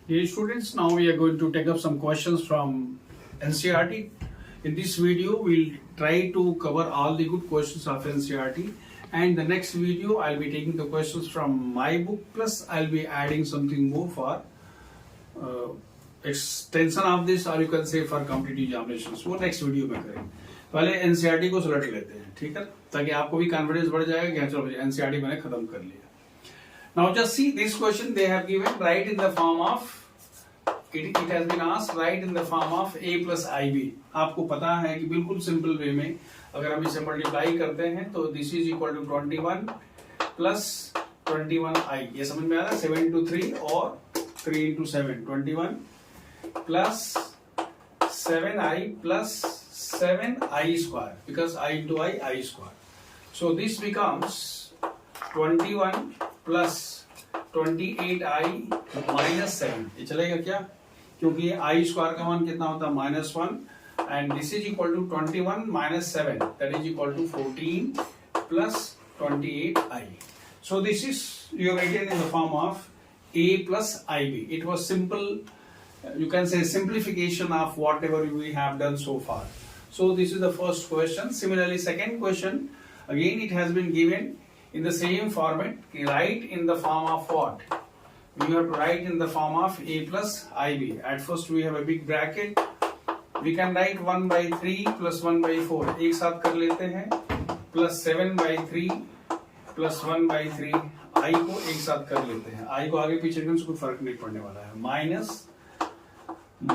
Dear students, now we are going to take up some questions from NCERT. In this video, we'll try to cover all the good questions of NCERT. And the next video, I'll be taking the questions from my book, plus I'll be adding something more for uh, extension of this, or you can say for competitive examinations. वो next video में करेंगे. पहले NCERT को सुलट लेते हैं, ठीक है? ताकि आपको भी confidence बढ़ जाएगा कि हाँ चलो NCERT मैंने खत्म कर लिया. Now just see this question they have given, write in the form of it has been asked, write in the form of a plus ib. आपको पता है कि बिल्कुल सिंपल वे में अगर हम इसे मल्टीप्लाई करते हैं तो this is equal to 21 plus 21i. ये समझ में आ रहा है? 7 into 3 और 3 into 7 21 plus 7i plus 7i square, because I into I square. So this becomes 21 plus 28i minus 7. ये चलेगा क्या? क्योंकि i स्क्वायर का मान कितना होता है? -1. And this is equal to 21 minus 7, that is equal to 14 plus 28i. So this is you have written in the form of a plus ib. It was simple, you can say simplification of whatever we have done so far. So this is the first question. Similarly, second question, again it has been given in the same format. Write in the form of what? We have to write in the form of a plus ib. At first we have a big bracket. We can write 1 by 3 plus 1 by 4. एक साथ कर लेते हैं. Plus 7 by 3 plus 1 by 3. I को एक साथ कर लेते हैं. I को आगे पीछे करने से कोई फर्क नहीं पड़ने वाला है.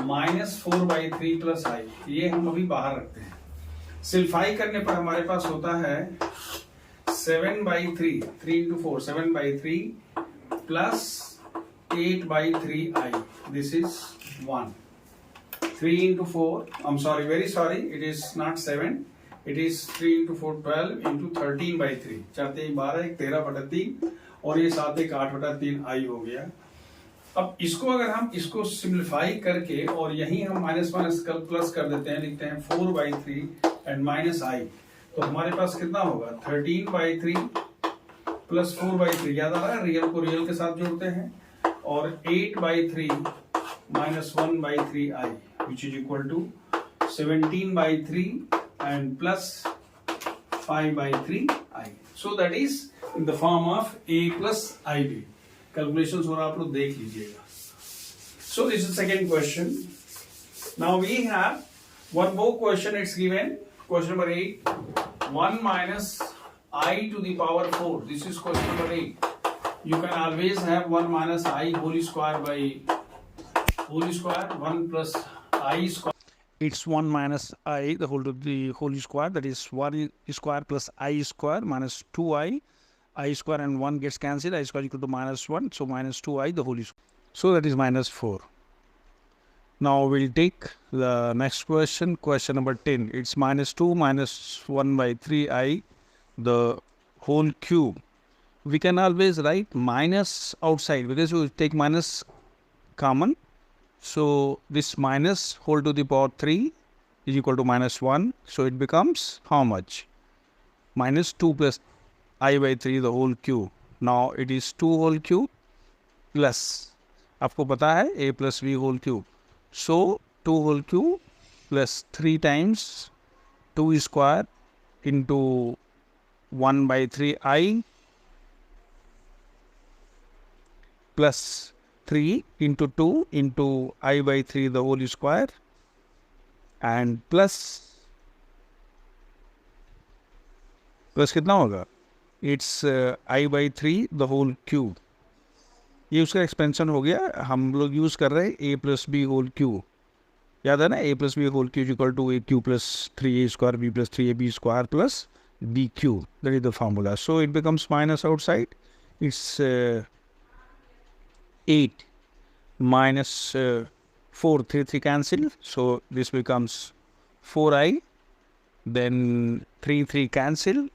Minus 4 by 3 plus I. ये हम अभी बाहर रखते हैं. सिंप्लीफाई करने पर हमारे पास होता है 7 by 3, 3 into 4, 7 by 3 plus 8 by 3i. This is 1. 3 into 4, I'm sorry, very sorry, it is not 7, it is 3 into 4, 12 into 13 by 3. 4 3 12, 13/3 और ये 7 1 8/3 i हो गया. अब इसको अगर हम इसको सिंप्लीफाई करके और यहीं हम माइनस माइनस प्लस कर देते हैं, लिखते हैं 4 by 3 एंड माइनस i, तो हमारे पास कितना होगा? 13 by 3 प्लस 4 by 3. याद आ रहा है? रियल को रियल के साथ जोड़ते हैं. और 8 by 3 minus 1 by 3i, which is equal to 17 by 3 and plus 5 by 3i. So that is in the form of a plus ib. Calculations और आप लोग देख लीजिएगा. So this is second question. Now we have one more question. It's given question number 8. 1 minus I to the power 4. This is question number 8. You can always have 1 minus I whole square by whole square, 1 plus I square. It's 1 minus I the whole to the whole square, that is 1 square plus I square minus 2i. I square and 1 gets cancelled. I square equal to -1, so minus 2i the whole square. So that is -4. Now we'll take the next question, question number 10. It's -2 minus 1 by 3i the whole cube. We can always write minus outside because we take minus common. So this minus whole to the power 3 is equal to -1. So it becomes how much? -2 plus I by 3 the whole cube. Now it is 2 whole cube plus, आपको पता है, a plus b whole cube. So 2 whole cube plus 3 times 2 square into 1 by 3i plus 3 into 2 into I by 3 the whole square and plus कितना होगा? It's I by 3 the whole cube. ये उसका expansion हो गया. हम लोग use कर रहे हैं a plus b whole cube. याद है ना? a plus b whole cube equal to a cube plus 3a square b plus 3ab square plus b cube. That is the formula. So it becomes minus outside. It's 8 minus 4, 3 cancel. So this becomes 4i. Then 3 cancel.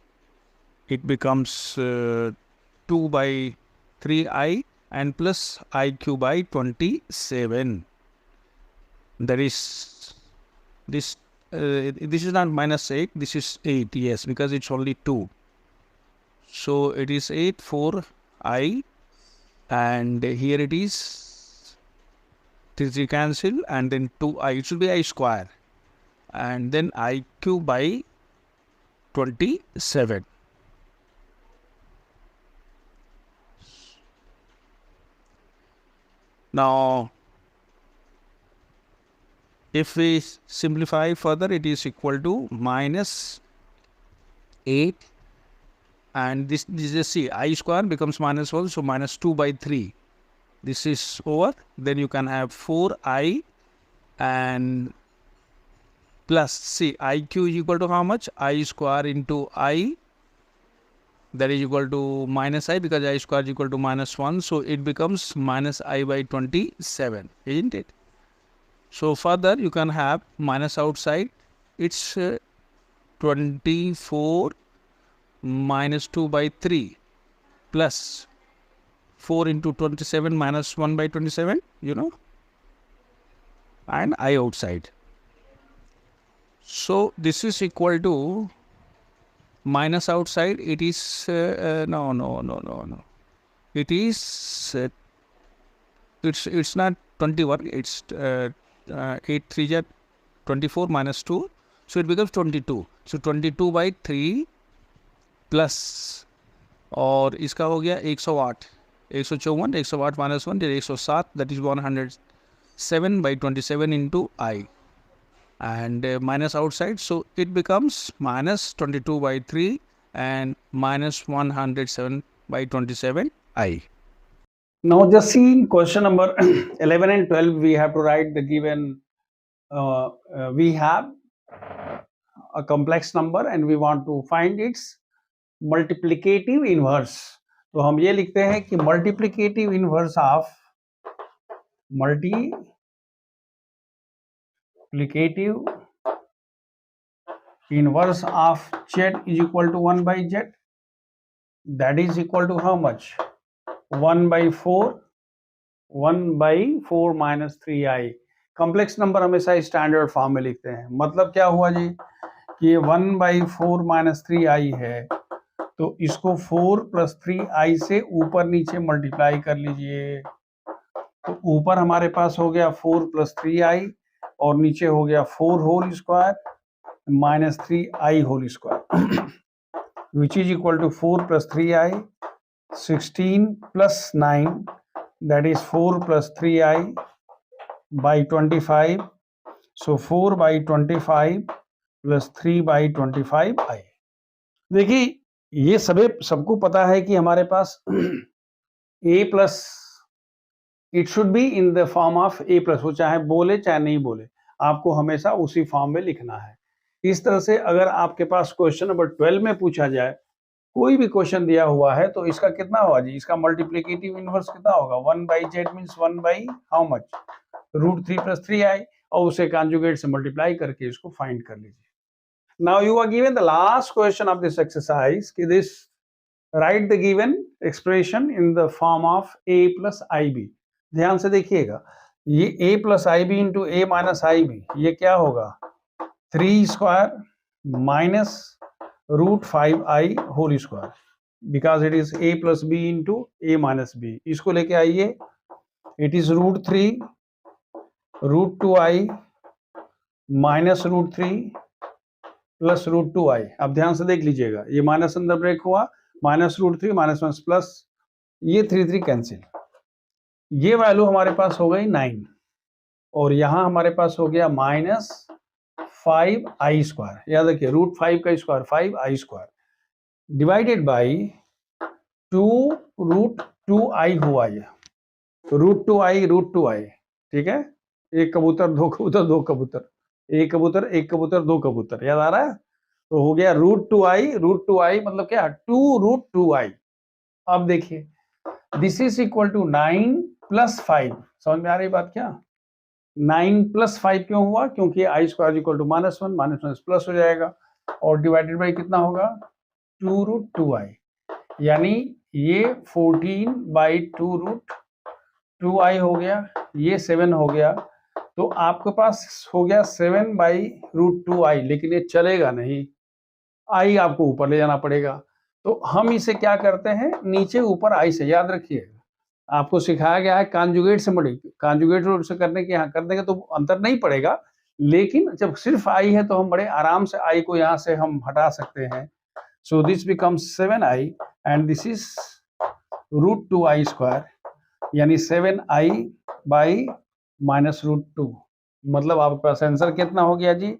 It becomes 2 by 3i and plus I cube by 27. That is this. This is not -8. This is 8. Yes, because it's only 2. So it is 8 4i and here it is 3 cancel, and then 2i, it should be I square, and then I cube by 27. Now, if we simplify further, it is equal to minus 8, and this is see, I square becomes minus 1, so minus 2 by 3. This is over. Then you can have 4i and plus, see, iq is equal to how much? I square into I, that is equal to minus I, because I square is equal to minus 1. So it becomes minus I by 27, isn't it? So further you can have minus outside. It's 24 minus 2 by 3 plus 4 into 27 minus 1 by 27, you know, and I outside. So this is equal to minus outside. It is no. It is it's not 21. It's 8 3 24 minus 2. So it becomes 22. So 22 by 3 plus, और इसका हो गया 108, 154, 108 minus 1, 107, that is 107 by 27 into I, and minus outside, so it becomes minus 22 by 3 and minus 107 by 27 I. Now just see in question number 11 and 12, we have to write the given, we have a complex number and we want to find its multiplicative inverse. तो हम ये लिखते हैं कि multiplicative inverse of z is equal to 1 by z. That is equal to how much? 1 by 4 minus 3i. Complex number हमेशा standard form में लिखते हैं. मतलब क्या हुआ जी कि 1 by 4 minus 3i है, तो इसको 4 plus 3i से ऊपर नीचे मल्टीप्लाई कर लीजिए. तो ऊपर हमारे पास हो गया 4 plus 3i और नीचे हो गया 4 whole square minus 3i whole square, which is equal to 4 plus 3i, 16 plus 9, that is 4 plus 3i by 25. So 4 by 25 plus 3 by 25i. देखिए ये सबको पता है कि हमारे पास a plus, it should be in the form of a plus. वो चाहे बोले चाहे नहीं बोले, आपको हमेशा उसी फॉर्म में लिखना है. इस तरह से अगर आपके पास क्वेश्चन नंबर 12 में पूछा जाए, कोई भी क्वेश्चन दिया हुआ है, तो इसका कितना होगा जी? इसका मल्टीप्लिकेटिव इनवर्स कितना होगा? 1 by z means 1 by how much? √3 plus 3i, और उसे कॉन्जुगेट से मल्टीप्लाई करके इसको फाइंड कर लीजिए. Now you are given the last question of this exercise. This write the given expression in the form of a plus ib. ध्यान से देखिएगा, ये a plus ib into a minus ib, ये क्या होगा? 3 square minus √5i whole square, because it is a plus b into a minus b. इसको लेके आइए, it is √3 √2i minus √3 plus √2i. अब ध्यान से देख लीजिएगा, ये माइनस अंदर ब्रेक हुआ, माइनस √3 माइनस 1 प्लस, ये 3 कैंसिल, ये वैल्यू हमारे पास हो गई 9, और यहां हमारे पास हो गया माइनस 5i स्क्वायर. याद रखिए √5 का square 5i square divided by 2√2i हुआ, ये √2i. ठीक है, एक कबूतर दो कबूतर, दो कबूतर, एक कबूतर एक कबूतर दो कबूतर, याद आ रहा है? तो हो गया √2i मतलब क्या? 2√2i. अब देखिए this is equal to 9 plus 5. समझ में आ रही बात क्या? 9 plus 5 क्यों हुआ? क्योंकि i square equal to -1 -1 plus हो जाएगा, और डिवाइडेड बाई कितना होगा? 2√2i. यानी ये 14 by 2√2i हो गया, ये 7 हो गया. तो आपके पास हो गया 7 by √2i, लेकिन ये चलेगा नहीं, i आपको ऊपर ले जाना पड़ेगा. तो हम इसे क्या करते हैं, नीचे ऊपर i से, याद रखिएगा आपको सिखाया गया है कॉन्जुगेट से कॉन्जुगेट रूप से करने के, यहाँ कर देंगे तो अंतर नहीं पड़ेगा, लेकिन जब सिर्फ आई है तो हम बड़े आराम से आई को यहाँ से हम हटा सकते हैं. So this becomes 7i and this is √2i², यानी 7i बाई माइनस √2. मतलब आपके पास आंसर कितना हो गया जी?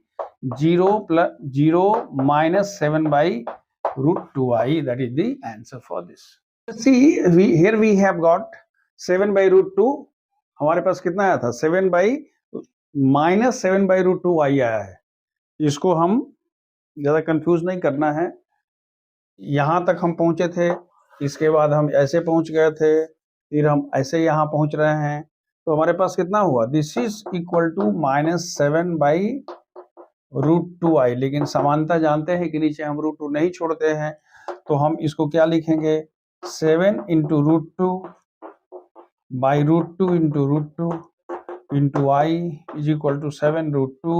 0 minus 7 by √2i. That is the answer for this. See, here we have got 7 by √2. हमारे पास कितना आया था? 7 by minus 7 by √2i आया है. इसको हम ज़्यादा कंफ्यूज नहीं करना है. यहाँ तक हम पहुंचे थे, इसके बाद हम ऐसे पहुंच गए थे, फिर हम ऐसे यहाँ पहुंच रहे हैं, तो हमारे पास कितना हुआ? This is equal to -7 by √2i. लेकिन समानता जानते हैं कि नीचे हम √2 नहीं छोड़ते हैं, तो हम इसको क्या लिखेंगे? 7 into √2 by √2 into √2 into i is equal to 7 √2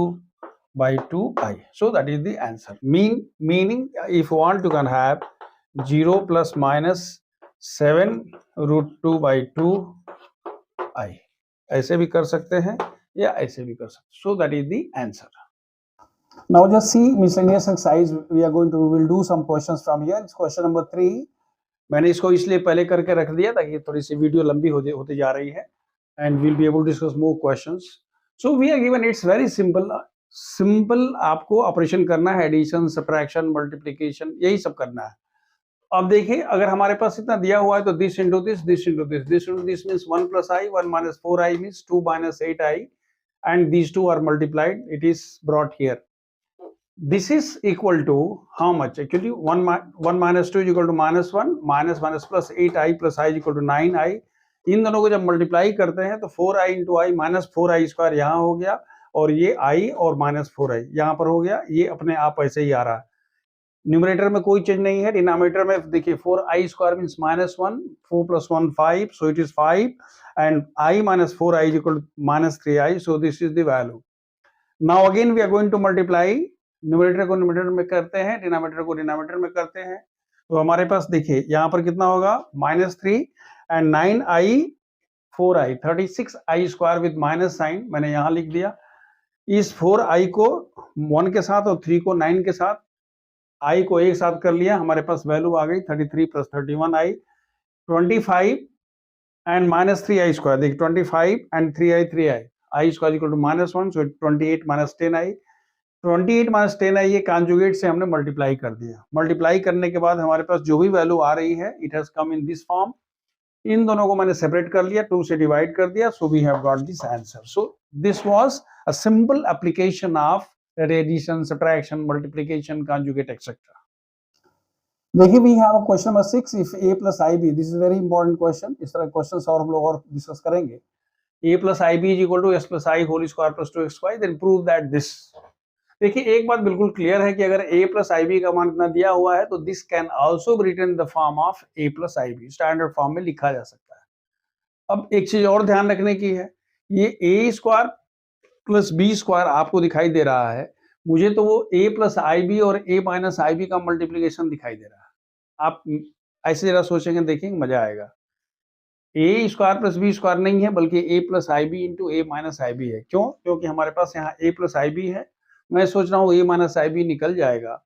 by 2i. So that is the answer. Meaning if you want to can have 0 plus minus 7 √2 by 2i. ऐसे भी कर सकते हैं या ऐसे भी कर सकते हैं. So that is the answer. Now just see miscellaneous exercise. We will do some questions from here. It's question number 3. मैंने इसको इसलिए पहले करके रख दिया ताकि थोड़ी सी वीडियो लंबी होती जा रही है. And we'll be able to discuss more questions. So we are given, it's very simple. Simple आपको ऑपरेशन करना है, एडिशन, सब्ट्रैक्शन, मल्टीप्लिकेशन, यही सब करना है. अब देखिए, अगर हमारे पास इतना दिया हुआ है तो this into this, this into this, this into this means 1 plus i, 1 minus 4i means 2 minus 8i, and these two are multiplied, it is brought here. This is equal to how much? Actually 1 minus 2 is equal to -1, minus minus plus 8i plus i is equal to 9i. इन दोनों को जब multiply करते हैं तो 4i into i minus 4i² यहाँ हो गया, और ये i और -4i यहाँ पर हो गया. ये अपने आप ऐसे ही आ रहा है. न्यूमरेटर में कोई चेंज नहीं है. डिनोमिनेटर में देखिए 4i² means -1, 4 plus 1 5, so it is 5, and i minus 4i is equal to -3i, so this is the value. Now again we are going to multiply. Numerator को न्यूमरेटर में करते हैं, डिनोमिनेटर को denominator में करते हैं, तो हमारे पास देखिए यहाँ पर कितना होगा? -3 and 9i 4i, 36i² with minus sign मैंने यहाँ लिख दिया. इस 4i को 1 के साथ और 3 को 9 के साथ, i को एक साथ कर लिया, हमारे पास वैल्यू आ गई 33 + 31i. 25 and -3i². देखिए 25 and 3i, i² equal to -1, so 28 minus 10i. 28 minus 10i ये कॉन्जुगेट से हमने मल्टीप्लाई कर दिया. मल्टीप्लाई करने के बाद हमारे पास जो भी वैल्यू आ रही है, it has come in this form. इन दोनों को मैंने सेपरेट कर लिया, 2 से डिवाइड कर दिया, so we have got this answer. So this was a simple application of addition, subtraction, multiplication, conjugate etcetera. देखिए we have a question number 6. If a plus ib, this is very important question. इस तरह questions और हम लोग और discuss करेंगे. a plus ib is equal to s plus i whole square plus 2xy, then prove that this. देखिए एक बात बिल्कुल क्लियर है कि अगर a plus ib का मान इतना दिया हुआ है तो this can also be written in the form of a plus ib. Standard form में लिखा जा सकता है. अब एक चीज और ध्यान रखने की है, ये a² प्लस b² आपको दिखाई दे रहा है, मुझे तो वो a plus ib और a minus ib का मल्टीप्लीकेशन दिखाई दे रहा है. आप ऐसे जरा सोचेंगे, देखेंगे, मजा आएगा. a² प्लस b² नहीं है, बल्कि a plus ib into a minus ib है. क्यों? क्योंकि हमारे पास यहाँ a plus ib है. मैं सोच रहा हूँ a minus ib निकल जाएगा,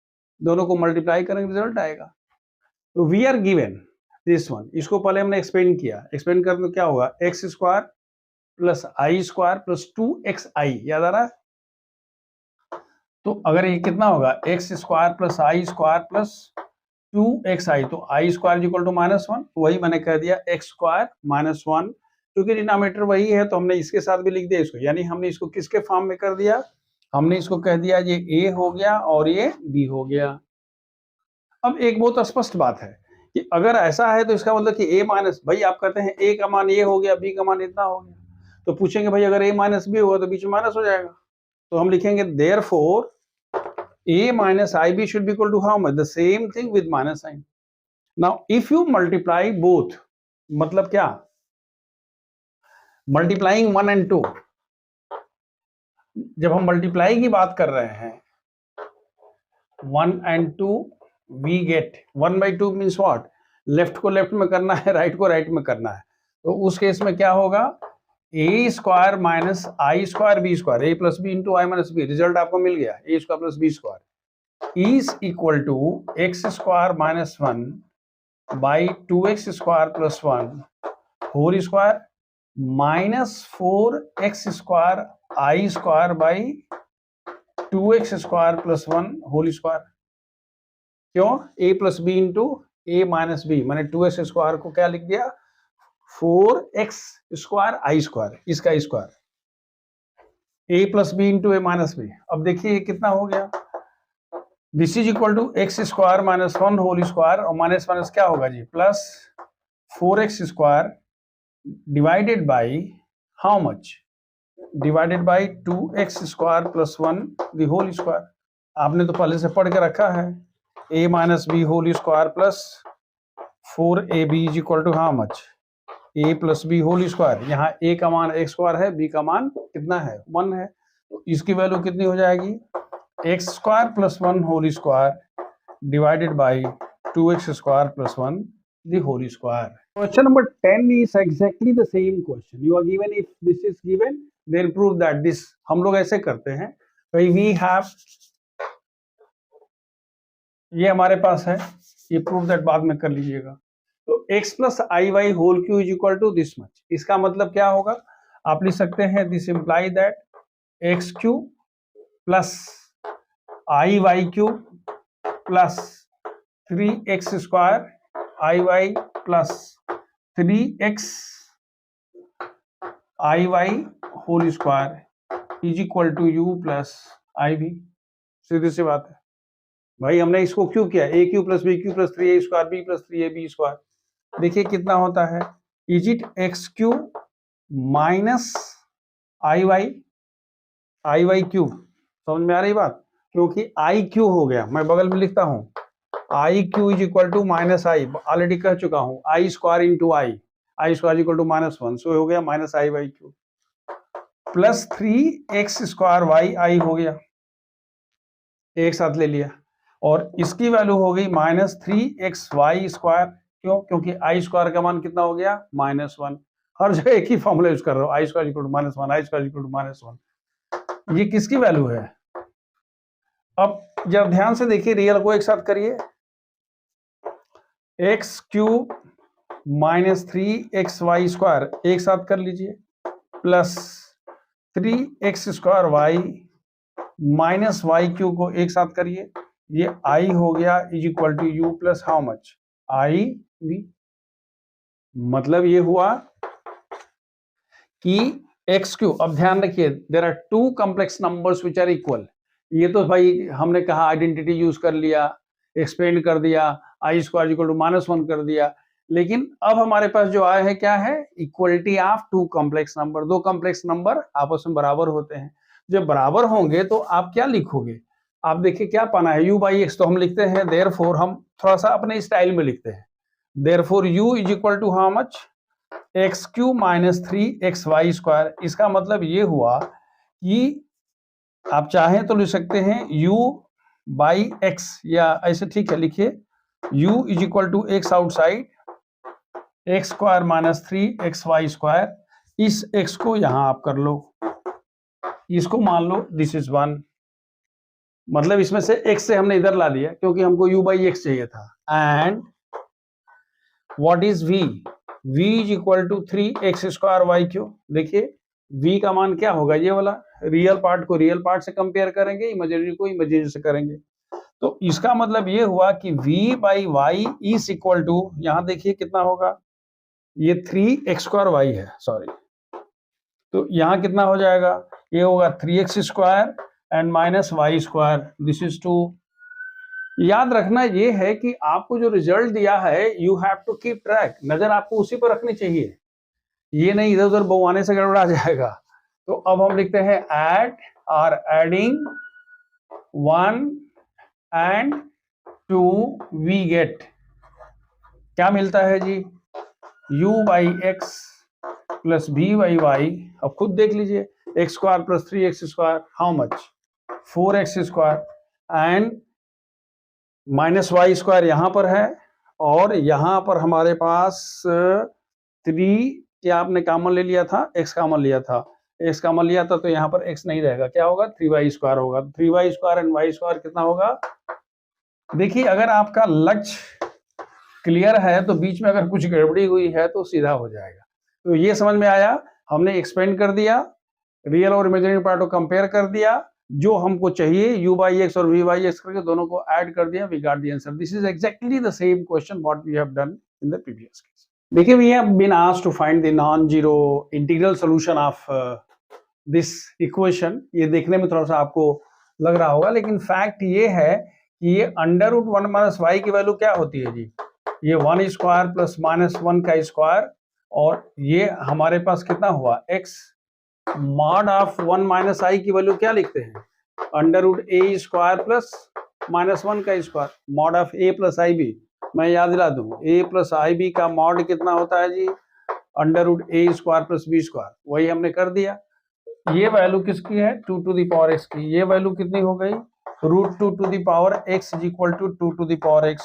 दोनों को मल्टीप्लाई करेंगे रिजल्ट आएगा. तो we are given this one. इसको पहले हमने एक्सपेंड किया. एक्सपेंड करने तो क्या होगा? x² plus i² plus 2xi. याद आ रहा है? तो अगर ये कितना होगा? x² plus i² plus 2xi, तो i² इक्वल टू -1. वही मैंने कह दिया x² -1, क्योंकि डिनोमिनेटर वही है तो हमने इसके साथ भी लिख दिया इसको. यानी हमने इसको किसके फॉर्म में कर दिया? हमने इसको कह दिया ये a हो गया और ये b हो गया. अब एक बहुत स्पष्ट बात है कि अगर ऐसा है तो इसका मतलब कि a माइनस, भाई आप कहते हैं a का मान ये हो गया, b का मान इतना हो गया, तो पूछेंगे भाई अगर a माइनस b होगा तो बीच में माइनस हो जाएगा. तो हम लिखेंगे therefore a minus ib should be equal to how much? The same thing with minus sign. Now if you multiply both, मतलब क्या? Multiplying 1 and 2. जब हम मल्टीप्लाई की बात कर रहे हैं 1 and 2, we get 1 by 2 means what? Left को लेफ्ट में करना है, राइट को राइट में करना है. तो उस केस में क्या होगा, a square minus i square b square, a plus b into i minus b, result आपको मिल गया, a square plus b square is equal to x square minus 1 by 2x square plus 1 whole square minus 4x square i square by 2x square plus 1 whole square. क्यों, a plus b into a minus b, मैंने 2x square को क्या लिख दिया, 4x square i square, इसका square, a plus b into a minus b. अब देखिए ये कितना हो गया, this is equal to x square minus 1 whole square, और माइनस माइनस क्या होगा जी, plus 4x square divided by how much, divided by 2x square plus 1 the whole square. आपने तो पहले से पढ़ के रखा है, a minus b whole square plus 4ab is equal to how much, a plus b whole square. यहाँ a का मान x स्क्वायर है, b का मान कितना है, 1 है, तो इसकी वैल्यू कितनी हो जाएगी, x square plus 1 whole square divided by 2x square plus 1 the whole square. Question number 10 is exactly the same question. You are given, if this is given, then prove that this. हम लोग ऐसे करते हैं, भाई we have, ये हमारे पास है, ये prove that बाद में कर लीजिएगा। तो x plus i y whole cube is equal to this much, इसका मतलब क्या होगा, आप लिख सकते हैं this imply that x cube plus i y cube plus 3x square i y plus 3x i y whole square is equal to u plus i भी। सीधी सी बात है भाई, हमने इसको क्यों किया, a cube plus b cube plus 3a square b plus 3ab square. देखिए कितना होता है, is it x cube minus i y cube, समझ में आ रही बात, क्योंकि आई क्यू हो गया, मैं बगल में लिखता हूं i cube is equal to minus i, already कह चुका हूं, i square into i square equal to minus 1, so हो गया minus i y cube plus 3x square y i हो गया, एक साथ ले लिया, और इसकी वैल्यू हो गई माइनस 3x वाई स्क्वायर। क्यों, क्योंकि आई स्क्वायर का मान कितना हो गया, -1। हर जगह एक ही फॉर्मूला यूज कर रहा हूं, i square equal to -1, i square equal to -1। ये किसकी वैल्यू है, अब जब ध्यान से देखिए, रियल को एक साथ करिए, x cube minus 3x y square एक साथ कर लीजिए, plus 3x square y minus y cube को एक साथ करिए, ये आई हो गया is equal to u plus how much, i b. मतलब ये हुआ कि एक्स क्यू, अब ध्यान रखिए, there are two complex numbers which are equal. ये तो भाई हमने कहा आइडेंटिटी यूज कर लिया, एक्सपेंड कर दिया, आई स्क्वायर इक्वल टू -1 कर दिया, लेकिन अब हमारे पास जो आया है क्या है, equality of two complex number. दो कॉम्प्लेक्स नंबर आपस में बराबर होते हैं, जब बराबर होंगे तो आप क्या लिखोगे, आप देखिए क्या पाना है, u बाई एक्स तो हम लिखते हैं, देयरफॉर हम थोड़ा सा अपने स्टाइल में लिखते हैं, therefore u is equal to how much, x cube minus 3x y square. इसका मतलब ये हुआ कि आप चाहें तो लिख सकते हैं u बाई एक्स, या ऐसे ठीक है लिखिए, u is equal to x outside x square minus 3x y square. इस x को यहां आप कर लो, इसको मान लो दिस इज 1, मतलब इसमें से x से हमने इधर ला दिया क्योंकि हमको u बाई एक्स चाहिए था। And what is v, v is equal to 3x square y cube. देखिए v का मान क्या होगा, ये वाला, रियल पार्ट को रियल पार्ट से कंपेयर करेंगे, इमेजिनरी को इमेजिनरी से करेंगे, तो इसका मतलब ये हुआ कि v by y is equal to, यहां देखिए कितना होगा, ये 3x स्क्वायर वाई है, सॉरी, तो यहां कितना हो जाएगा, ये होगा 3x square and minus y square, this is 2। याद रखना ये है कि आपको जो रिजल्ट दिया है, you have to keep track, नजर आपको उसी पर रखनी चाहिए, ये नहीं इधर उधर बवाने से गड़बड़ा जाएगा। तो अब हम लिखते हैं एड और एडिंग 1 एंड 2 वी गेट, क्या मिलता है जी, u by x plus b by y. अब खुद देख लीजिए, x square plus 3x square how much, 4x square and minus y square यहां पर है, और यहां पर हमारे पास 3 कि आपने कॉमन ले लिया था, x कॉमन लिया था, x कॉमन लिया था तो यहाँ पर x नहीं रहेगा, क्या होगा 3y² होगा। 3y² एंड y² कितना होगा? देखिए अगर आपका लक्ष्य क्लियर है तो बीच में अगर कुछ गड़बड़ी हुई है तो सीधा हो जाएगा। तो ये समझ में आया, हमने एक्सपेंड कर दिया, रियल और इमेजिनरी पार्ट को कंपेयर कर दिया, जो हमको चाहिए u/x और v/x करके दोनों को ऐड कर दिया, we got the answer. This is exactly the same question what we have done in the previous case. देखिए we have been asked to find the non zero integral solution of this equation. ये देखने में थोड़ा सा आपको लग रहा होगा, लेकिन फैक्ट ये है कि ये √1 - y की वैल्यू क्या होती है जी? ये 1² प्लस -1 का स्क्वायर, और ये हमारे पास कितना हुआ x मॉड ऑफ 1 - i की वैल्यू क्या लिखते हैं? √a² प्लस -1 का square, mod of a plus ib। मैं याद दिला दूं, a प्लस ib का मॉड कितना होता है जी? √a² plus b²। वही हमने कर दिया। ये वैल्यू किसकी है? 2 टू द पावर x की। ये वैल्यू कितनी हो गई? √2 to the power x is equal to 2 to the power x।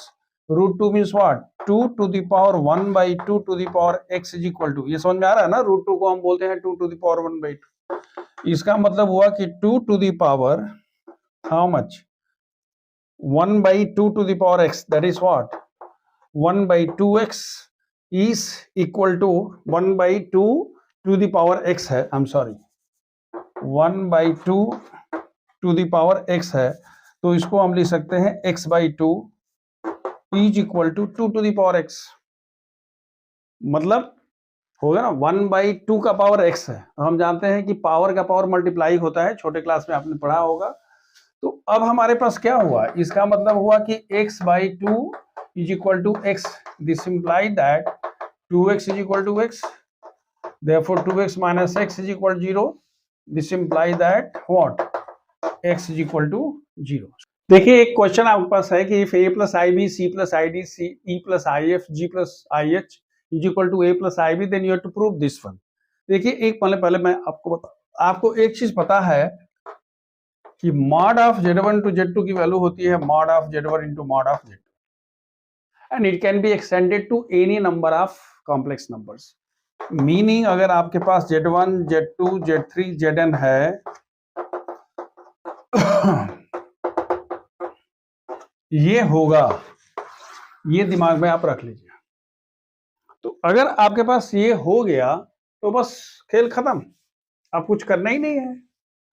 √2 means what? 2 to the power 1/2 to the power x is equal to, ये समझ में आ रहा है ना? √2 को हम बोलते हैं 2 टू द पावर 1/2। इसका मतलब हुआ कि 2 to the power how much? 1/2 to the power x, that is what? 1/2x is equal to 1/2 to the power x है, I'm sorry, 1/2 to the power x है, तो इसको हम लिख सकते हैं x/2 is equal to 2 to the power x। मतलब होगा ना 1/2 का पावर x है, हम जानते हैं कि पावर का पावर मल्टीप्लाई होता है, छोटे क्लास में आपने पढ़ा होगा। तो अब हमारे पास क्या हुआ? इसका मतलब हुआ कि x/2 is equal to x। This implies that 2x is equal to x, therefore 2x minus x is equal to 0। This implies that what? x is equal to 0। देखिए एक क्वेश्चन आपके पास है कि if a plus ib, c plus id, e plus if, g plus ih is equal to a plus ib, then you have to prove this one। देखिए एक पहले मैं आपको एक चीज पता है कि mod of z1 to z2 की वैल्यू होती है mod of z1 into mod of z2, and it can be extended to any number of complex numbers। Meaning अगर आपके पास z1, z2, z3, zn है ये होगा, ये दिमाग में आप रख लीजिए। तो अगर आपके पास ये हो गया तो बस खेल खत्म, अब कुछ करना ही नहीं है।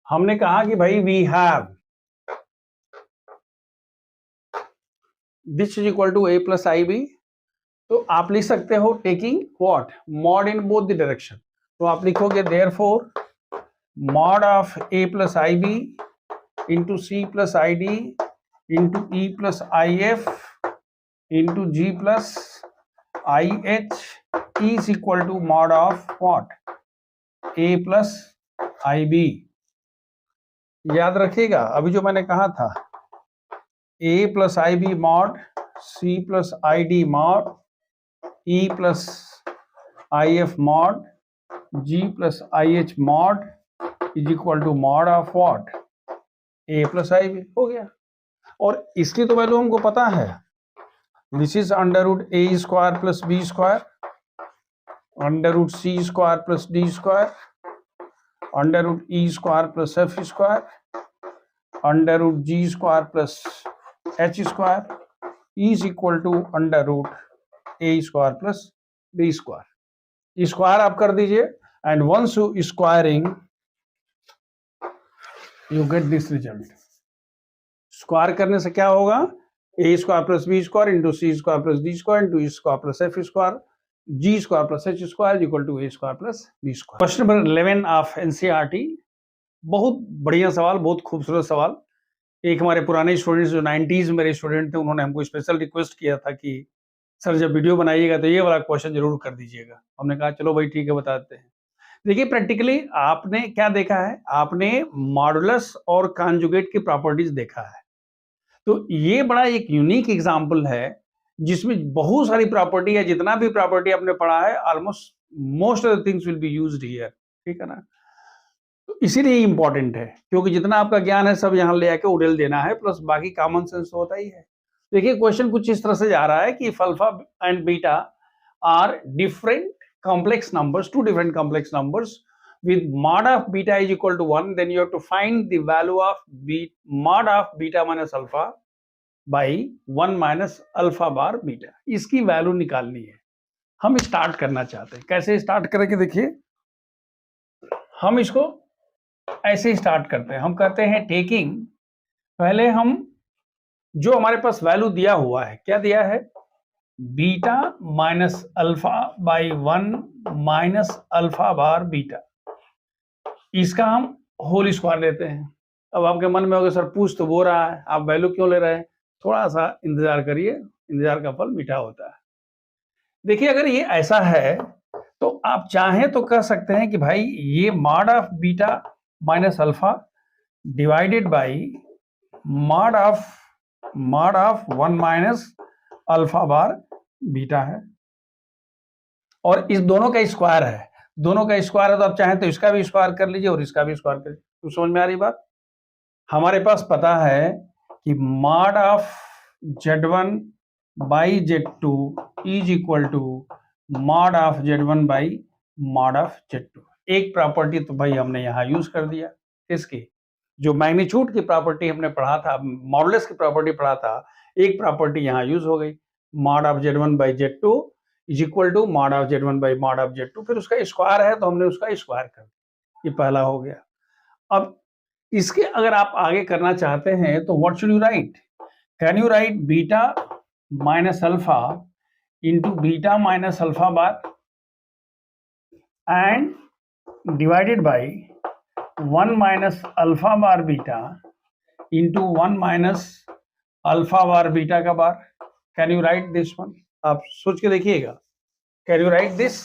हमने कहा कि भाई we have this is equal to a plus ib, तो आप लिख सकते हो taking what? Mod in both the direction. तो आप लिखोगे therefore mod of a plus ib into c plus id into e plus if into g plus ih is equal to mod of what? a plus ib। याद रखिएगा अभी जो मैंने कहा था, a plus ib mod, c plus id mod, e plus if mod, g plus ih mod is equal to mod of what? a plus ib। हो गया। और इसकी तो वैल्यू हमको पता है, this is √a² plus b², √c² plus d², √e² plus f² √g² plus h² is equal to √a² plus b²। Square आप कर दीजिए, and once you squaring you get this result. Square करने से क्या होगा? a² plus b² into c² plus d² into e² plus f², g² plus h² equal to a² plus b²। Question number 11 of NCERT, बहुत बढ़िया सवाल, बहुत खूबसूरत सवाल। एक हमारे पुराने स्टूडेंट्स जो 90s मेरे स्टूडेंट थे, उन्होंने हमको स्पेशल रिक्वेस्ट किया था कि सर जब वीडियो बनाइएगा तो ये वाला क्वेश्चन जरूर कर दीजिएगा। हमने कहा चलो भाई ठीक है बताते हैं। देखिए प्रैक्टिकली आपने क्या देखा है? आपने मॉडुलस और कॉन्जुगेट की प्रॉपर्टीज देखा है। तो ये बड़ा एक यूनिक एग्जांपल है जिसमें बहुत सारी प्रॉपर्टी है। जितना भी प्रॉपर्टी आपने पढ़ा है almost most of the things will be used here, ठीक है ना? तो इसीलिए इंपॉर्टेंट है, क्योंकि जितना आपका ज्ञान है सब यहाँ ले आके उड़ेल देना है, प्लस बाकी कॉमन सेंस तो होता ही है। देखिए क्वेश्चन कुछ इस तरह से जा रहा है कि alpha and beta are different complex numbers, two different complex numbers with mod of beta is equal to 1, then you have to find the value of mod of beta minus alpha by 1 minus alpha bar beta. इसकी value निकालनी है. हम start करना चाहते हैं. कैसे start करेंगे? देखिए, हम इसको ऐसे स्टार्ट करते हैं. हम कहते हैं टेकिंग, पहले हम जो हमारे पास वैल्यू दिया हुआ है, क्या दिया है? Beta minus alpha by 1 minus alpha bar beta, इसका हम होल स्क्वायर लेते हैं. अब आपके मन में होगा सर पूछ तो वो रहा है, आप वैल्यू क्यों ले रहे हैं? थोड़ा सा इंतजार करिए, इंतजार का फल मीठा होता है. देखिए, अगर ये ऐसा है तो आप चाहें तो कह सकते हैं कि भाई ये mod of beta minus alpha divided by mod of 1 minus alpha bar beta है, और इस दोनों का स्क्वायर है. दोनों का स्क्वायर है तो आप चाहें तो इसका भी स्क्वायर कर लीजिए और इसका भी स्क्वायर कर लीजिए. तो समझ में आ रही बात? हमारे पास पता है कि mod of z1 by z2 is equal to mod of z1 by mod of z2. एक प्रॉपर्टी तो भाई हमने यहाँ यूज कर दिया. इसकी जो मैग्नीट्यूड की प्रॉपर्टी हमने पढ़ा था, मॉडुलस की प्रॉपर्टी पढ़ा था, एक प्रॉपर्टी यहाँ यूज हो गई. Mod of z1 by z2 is equal to mod of z1 by mod of z2. फिर उसका स्क्वायर है तो हमने उसका स्क्वायर कर दिया. ये पहला हो गया. अब इसके अगर आप आगे करना चाहते हैं तो what should you write? Can you write beta minus alpha into beta minus alpha bar and divided by 1 minus alpha bar beta into 1 minus alpha bar beta का bar. Can you write this one? आप सोच के देखिएगा. Can you write this?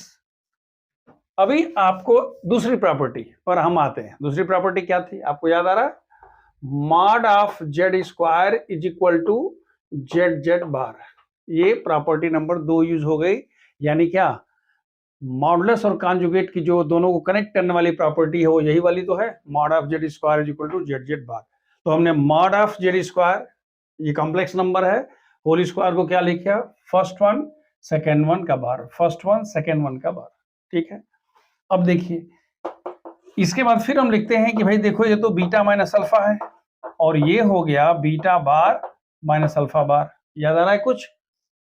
अभी आपको दूसरी property पर हम आते हैं. दूसरी प्रॉपर्टी क्या थी? आपको याद आ रहा है? Mod of Z square is equal to Z Z bar. ये प्रॉपर्टी नंबर 2 यूज हो गई. यानी क्या? मॉडुलस और कॉन्जुगेट की जो दोनों को कनेक्ट करने वाली प्रॉपर्टी है वो यही वाली तो है. Mod of Z square is equal to Z Z bar. तो हमने मॉड ऑफ जेड स्क्वायर, ये कॉम्प्लेक्स नंबर है, होल स्क्वायर को क्या लिखा? फर्स्ट वन सेकेंड वन का bar, first one second one का बार. ठीक है. अब देखिए, इसके बाद फिर हम लिखते हैं कि भाई देखो, ये तो बीटा माइनस अल्फा है और ये हो गया बीटा बार माइनस अल्फा बार. याद आ रहा है कुछ?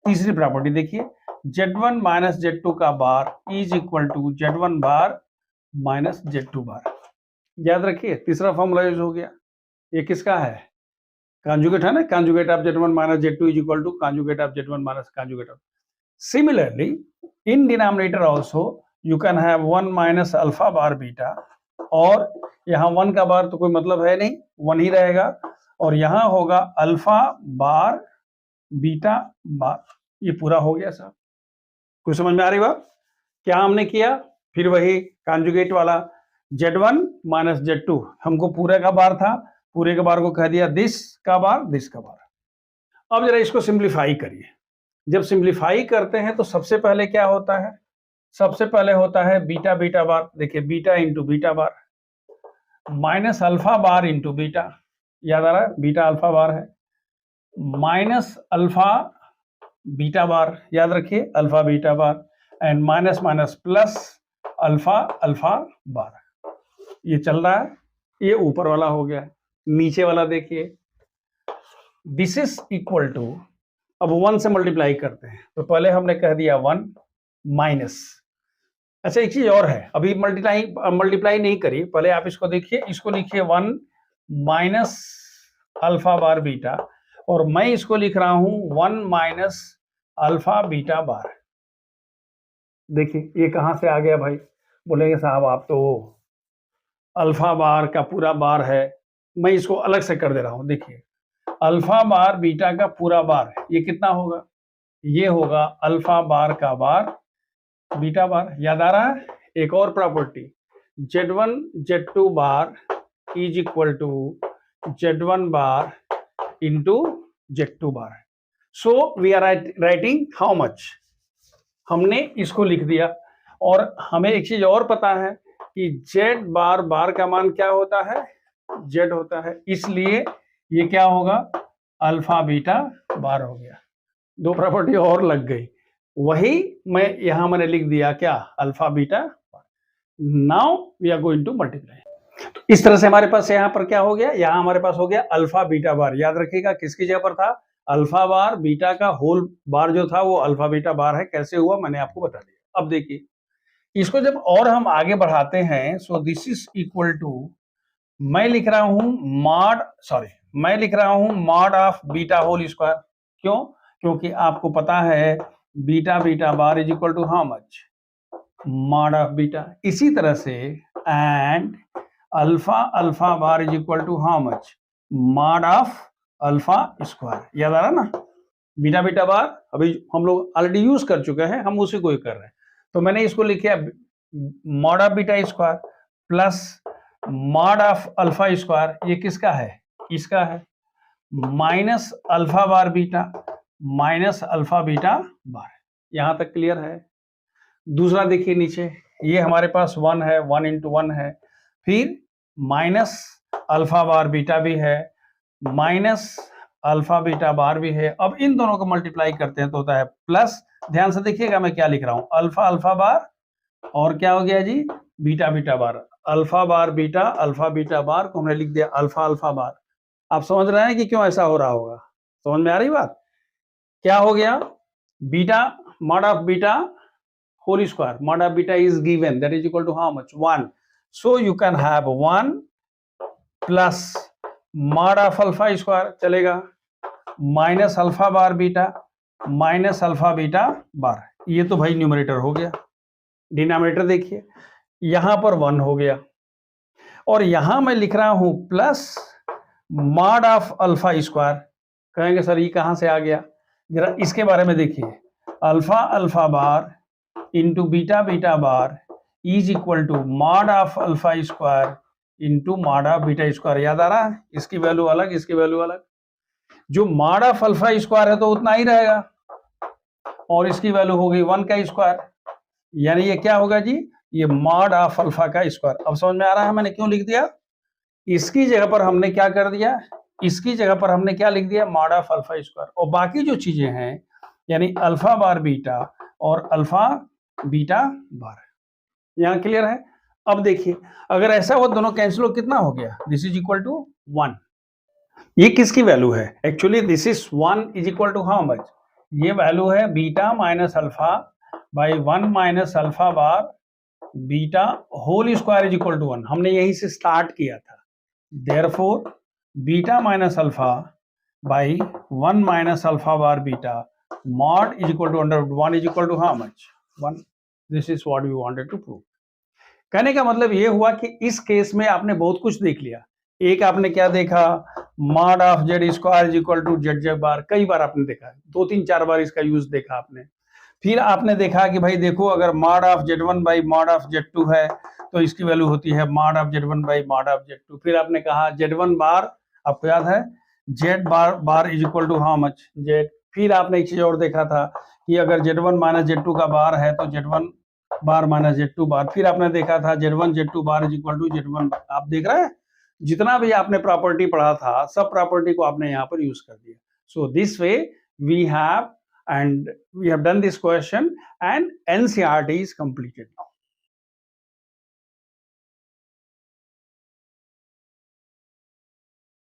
तीसरी प्रॉपर्टी देखिए, z1 माइनस z2 का bar is equal to z1 bar minus z2 bar. याद रखिए, तीसरा फॉर्मूला यूज हो गया. ये किसका है? कॉन्जुगेट है ना. Conjugate of z1 minus z2 is equal to conjugate of z1 minus conjugate of. Similarly in denominator also you can have 1 minus alpha bar beta, और यहाँ 1 का बार तो कोई मतलब है नहीं, 1 ही रहेगा, और यहाँ होगा अल्फा बार बीटा बार. ये पूरा हो गया साहब. कुछ समझ में आ रही बात? क्या हमने किया? फिर वही कॉन्जुगेट वाला z1 माइनस z2, हमको पूरे का बार था, पूरे के बार को कह दिया दिस का बार, दिस का बार. अब जरा इसको सिंप्लीफाई करिए. जब सिंप्लीफाई करते हैं तो सबसे पहले क्या होता है? सबसे पहले होता है बीटा बीटा बार. देखिए, beta into beta bar minus alpha bar into beta. याद आ रहा है? बीटा अल्फा बार है, माइनस अल्फा बीटा बार. याद रखिए, alpha beta bar and minus minus plus alpha alpha बार. ये चल रहा है. ये ऊपर वाला हो गया. नीचे वाला देखिए, दिस इज इक्वल टू, अब 1 से मल्टीप्लाई करते हैं तो पहले हमने कह दिया 1 माइनस. अच्छा, एक चीज और है, अभी मल्टीप्लाई नहीं करिए, पहले आप इसको देखिए. इसको लिखिए 1 माइनस अल्फा बार बीटा, और मैं इसको लिख रहा हूं 1 माइनस अल्फा बीटा बार. देखिए, ये कहां से आ गया भाई? बोलेंगे साहब आप तो अल्फा बार का पूरा बार है. मैं इसको अलग से कर दे रहा हूं. देखिए, अल्फा बार बीटा का पूरा बार, ये कितना होगा? ये होगा अल्फा बार का बार बीटा बार. याद आ रहा है? एक और property, z1 z2 bar is equal to z1 bar into z2 bar. So we are writing how much. हमने इसको लिख दिया, और हमें एक चीज और पता है कि z बार बार का मान क्या होता है? z होता है. इसलिए ये क्या होगा? अल्फा बीटा बार हो गया. 2 प्रॉपर्टी और लग गई. वही मैं यहां मैंने लिख दिया क्या, alpha beta. Now we are going to multiply. इस तरह से हमारे पास यहाँ पर क्या हो गया, यहाँ हमारे पास हो गया अल्फा बीटा बार। याद रखिएगा किसकी जगह पर था, अल्फा बार, बीटा का होल बार जो था वो अल्फा बीटा बार है। कैसे हुआ मैंने आपको बता दिया। अब देखिए इसको जब और हम आगे बढ़ाते हैं, so this is equal to, मैं लिख रहा हूं mod of beta whole square. क्यों, क्योंकि आपको पता है beta beta bar is equal to how much, mod of beta. इसी तरह से and alpha alpha bar is equal to how much, mod of alpha square. याद आ रहा ना, बीटा बीटा बार अभी हम लोग ऑलरेडी यूज कर चुके हैं, हम उसी को ही कर रहे हैं। तो मैंने इसको लिखा mod of beta square plus mod of alpha square, ये किसका है, इसका है, minus alpha bar beta minus alpha beta bar. यहां तक क्लियर है। दूसरा देखिए नीचे, ये हमारे पास 1 है, 1 इंटू 1 है, फिर माइनस अल्फा बार बीटा भी है, माइनस अल्फा बीटा बार भी है। अब इन दोनों को मल्टीप्लाई करते हैं तो होता है प्लस, ध्यान से देखिएगा मैं क्या लिख रहा हूं, अल्फा अल्फा बार और क्या हो गया जी, बीटा बीटा बार। अल्फा बीटा बार को हमने लिख दिया अल्फा अल्फा बार। आप समझ रहे हैं कि क्यों ऐसा हो रहा होगा, समझ में आ रही बात। क्या हो गया, beta mod of beta whole square, mod of beta is given, that is equal to how much, 1। So you can have 1 plus mod of alpha square चलेगा, minus alpha bar beta minus alpha beta bar. ये तो भाई numerator हो गया। Denominator देखिए यहां पर 1 हो गया, और यहां मैं लिख रहा हूं plus mod of alpha square. कहेंगे सर ये कहां से आ गया, जरा इसके बारे में देखिए, alpha alpha bar into beta beta bar is equal to mod of alpha square into mod of beta square. याद आ रहा है, इसकी वैल्यू अलग इसकी वैल्यू अलग। जो मॉड ऑफ अल्फा स्क्वायर है तो उतना ही रहेगा, और इसकी वैल्यू हो गई 1 का स्क्वायर, यानी ये क्या होगा जी, ये मॉड ऑफ अल्फा का स्क्वायर। अब समझ में आ रहा है मैंने क्यों लिख दिया, इसकी जगह पर हमने क्या कर दिया, इसकी जगह पर हमने क्या लिख दिया, मॉड ऑफ अल्फा स्क्वायर। और बाकी जो चीजें हैं यानी अल्फा बार बीटा और अल्फा बीटा बार, यहां क्लियर है। अब देखिए अगर ऐसा हो दोनों कैंसिल हो, कितना हो गया, दिस इज इक्वल टू 1। ये किसकी वैल्यू है, actually this is 1 is equal to how much, ये वैल्यू है beta minus alpha by 1 minus alpha bar beta whole square is equal to 1। हमने यहीं से स्टार्ट किया था, therefore beta minus alpha by 1 minus alpha bar beta mod is equal to under 1 is equal to how much, 1। This is what we wanted to prove. कहने का मतलब ये हुआ कि इस केस में आपने बहुत कुछ देख लिया। एक आपने क्या देखा, mod of Z square is equal to Z Z bar, कई बार आपने देखा, 2-3-4 बार इसका यूज देखा आपने। फिर आपने देखा कि भाई देखो अगर mod of Z1 by mod of Z2 है तो इसकी वैल्यू होती है mod of Z1 by mod of Z2। फिर आपने कहा Z1 बार, आपको याद है, Z bar is equal to how much, Z। फिर आपने एक चीज और देखा था कि अगर Z1 माइनस Z2 का बार है तो Z1 बार माइनस Z2 बार। फिर आपने देखा था Z1 Z2 bar is equal to Z1 bar. आप देख रहे हैं जितना भी आपने प्रॉपर्टी पढ़ा था सब प्रॉपर्टी को आपने यहाँ पर यूज कर दिया। So this way we have done this question and NCERT is completed.